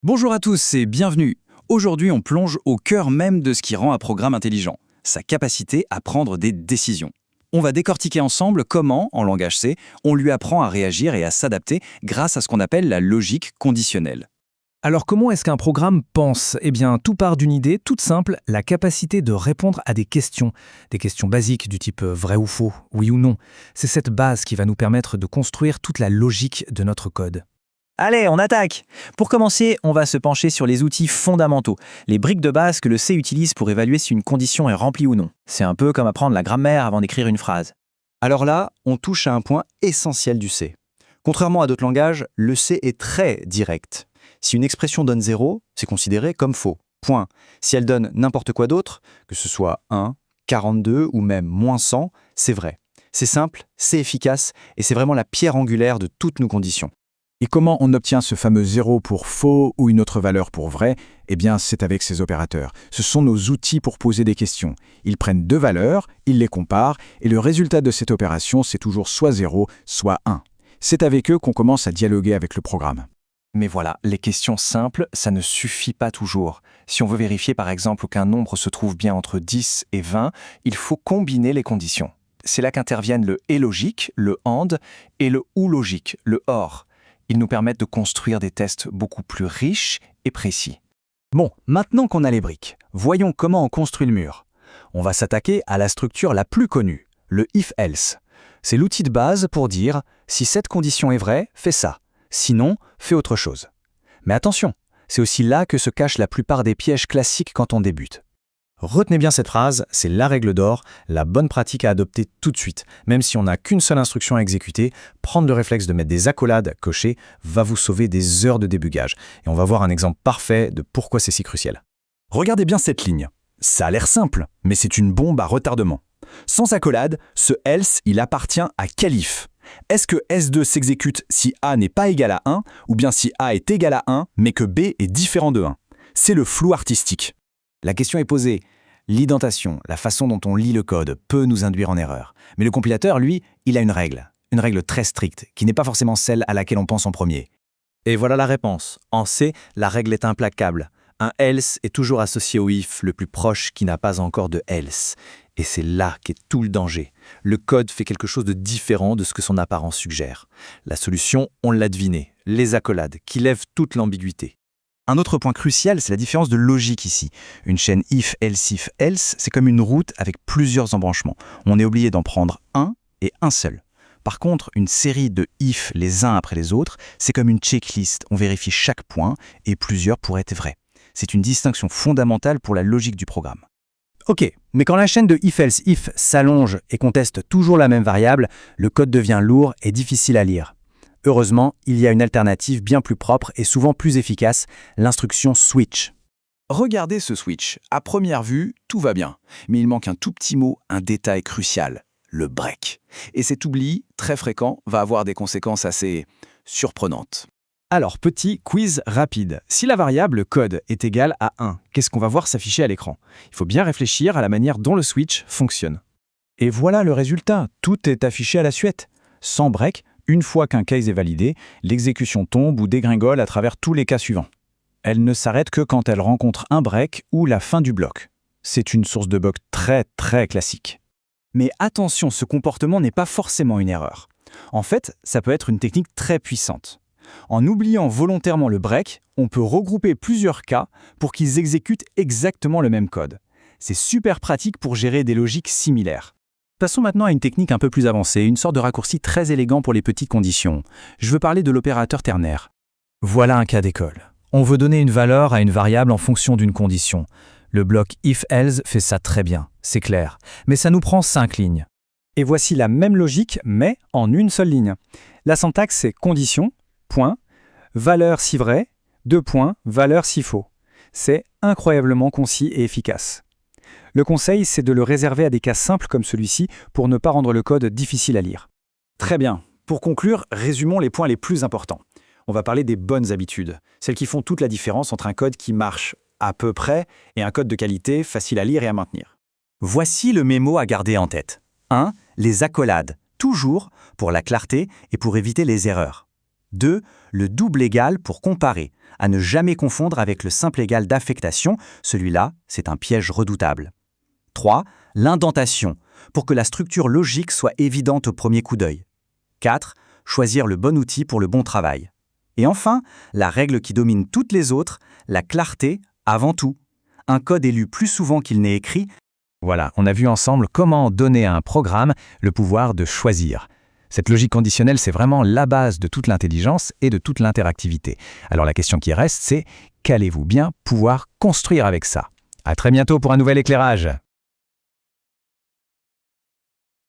Bonjour à tous et bienvenue. Aujourd'hui, on plonge au cœur même de ce qui rend un programme intelligent, sa capacité à prendre des décisions. On va décortiquer ensemble comment, en langage C, on lui apprend à réagir et à s'adapter grâce à ce qu'on appelle la logique conditionnelle. Alors comment est-ce qu'un programme pense? Eh bien, tout part d'une idée toute simple, la capacité de répondre à des questions basiques du type vrai ou faux, oui ou non. C'est cette base qui va nous permettre de construire toute la logique de notre code. Allez, on attaque! Pour commencer, on va se pencher sur les outils fondamentaux, les briques de base que le C utilise pour évaluer si une condition est remplie ou non. C'est un peu comme apprendre la grammaire avant d'écrire une phrase. Alors là, on touche à un point essentiel du C. Contrairement à d'autres langages, le C est très direct. Si une expression donne 0, c'est considéré comme faux. Point. Si elle donne n'importe quoi d'autre, que ce soit 1, 42 ou même moins 100, c'est vrai. C'est simple, c'est efficace et c'est vraiment la pierre angulaire de toutes nos conditions. Et comment on obtient ce fameux 0 pour faux ou une autre valeur pour vrai? Eh bien, c'est avec ces opérateurs. Ce sont nos outils pour poser des questions. Ils prennent deux valeurs, ils les comparent, et le résultat de cette opération, c'est toujours soit 0, soit 1. C'est avec eux qu'on commence à dialoguer avec le programme. Mais voilà, les questions simples, ça ne suffit pas toujours. Si on veut vérifier par exemple qu'un nombre se trouve bien entre 10 et 20, il faut combiner les conditions. C'est là qu'interviennent le « et » logique, le « and » et le « ou » logique, le « or ». Ils nous permettent de construire des tests beaucoup plus riches et précis. Bon, maintenant qu'on a les briques, voyons comment on construit le mur. On va s'attaquer à la structure la plus connue, le if-else. C'est l'outil de base pour dire « si cette condition est vraie, fais ça. Sinon, fais autre chose ». Mais attention, c'est aussi là que se cachent la plupart des pièges classiques quand on débute. Retenez bien cette phrase, c'est la règle d'or, la bonne pratique à adopter tout de suite. Même si on n'a qu'une seule instruction à exécuter, prendre le réflexe de mettre des accolades cochées va vous sauver des heures de débugage. Et on va voir un exemple parfait de pourquoi c'est si crucial. Regardez bien cette ligne. Ça a l'air simple, mais c'est une bombe à retardement. Sans accolade, ce else, il appartient à quel if? Est-ce que S2 s'exécute si A n'est pas égal à 1, ou bien si A est égal à 1, mais que B est différent de 1? C'est le flou artistique. La question est posée. L'indentation, la façon dont on lit le code, peut nous induire en erreur. Mais le compilateur, lui, il a une règle très stricte, qui n'est pas forcément celle à laquelle on pense en premier. Et voilà la réponse. En C, la règle est implacable. Un else est toujours associé au if le plus proche qui n'a pas encore de else. Et c'est là qu'est tout le danger. Le code fait quelque chose de différent de ce que son apparence suggère. La solution, on l'a deviné, les accolades, qui lèvent toute l'ambiguïté. Un autre point crucial, c'est la différence de logique ici. Une chaîne if, else, c'est comme une route avec plusieurs embranchements. On est obligé d'en prendre un et un seul. Par contre, une série de if les uns après les autres, c'est comme une checklist. On vérifie chaque point et plusieurs pourraient être vrais. C'est une distinction fondamentale pour la logique du programme. Ok, mais quand la chaîne de if s'allonge et qu'on teste toujours la même variable, le code devient lourd et difficile à lire. Heureusement, il y a une alternative bien plus propre et souvent plus efficace, l'instruction switch. Regardez ce switch. À première vue, tout va bien. Mais il manque un tout petit mot, un détail crucial, le break. Et cet oubli, très fréquent, va avoir des conséquences assez surprenantes. Alors, petit quiz rapide. Si la variable code est égale à 1, qu'est-ce qu'on va voir s'afficher à l'écran? Il faut bien réfléchir à la manière dont le switch fonctionne. Et voilà le résultat, tout est affiché à la suite. Sans break, une fois qu'un case est validé, l'exécution tombe ou dégringole à travers tous les cas suivants. Elle ne s'arrête que quand elle rencontre un break ou la fin du bloc. C'est une source de bug très classique. Mais attention, ce comportement n'est pas forcément une erreur. En fait, ça peut être une technique très puissante. En oubliant volontairement le break, on peut regrouper plusieurs cas pour qu'ils exécutent exactement le même code. C'est super pratique pour gérer des logiques similaires. Passons maintenant à une technique un peu plus avancée, une sorte de raccourci très élégant pour les petites conditions. Je veux parler de l'opérateur ternaire. Voilà un cas d'école. On veut donner une valeur à une variable en fonction d'une condition. Le bloc if-else fait ça très bien, c'est clair. Mais ça nous prend 5 lignes. Et voici la même logique, mais en une seule ligne. La syntaxe, c'est condition, point, valeur si vrai, deux points, valeur si faux. C'est incroyablement concis et efficace. Le conseil, c'est de le réserver à des cas simples comme celui-ci pour ne pas rendre le code difficile à lire. Très bien. Pour conclure, résumons les points les plus importants. On va parler des bonnes habitudes, celles qui font toute la différence entre un code qui marche à peu près et un code de qualité facile à lire et à maintenir. Voici le mémo à garder en tête. 1. Les accolades, toujours pour la clarté et pour éviter les erreurs. 2. Le double égal pour comparer, à ne jamais confondre avec le simple égal d'affectation, celui-là, c'est un piège redoutable. 3. L'indentation, pour que la structure logique soit évidente au premier coup d'œil. 4. Choisir le bon outil pour le bon travail. Et enfin, la règle qui domine toutes les autres, la clarté avant tout. Un code est lu plus souvent qu'il n'est écrit. Voilà, on a vu ensemble comment donner à un programme le pouvoir de choisir. Cette logique conditionnelle, c'est vraiment la base de toute l'intelligence et de toute l'interactivité. Alors la question qui reste, c'est qu'allez-vous bien pouvoir construire avec ça ? À très bientôt pour un nouvel éclairage.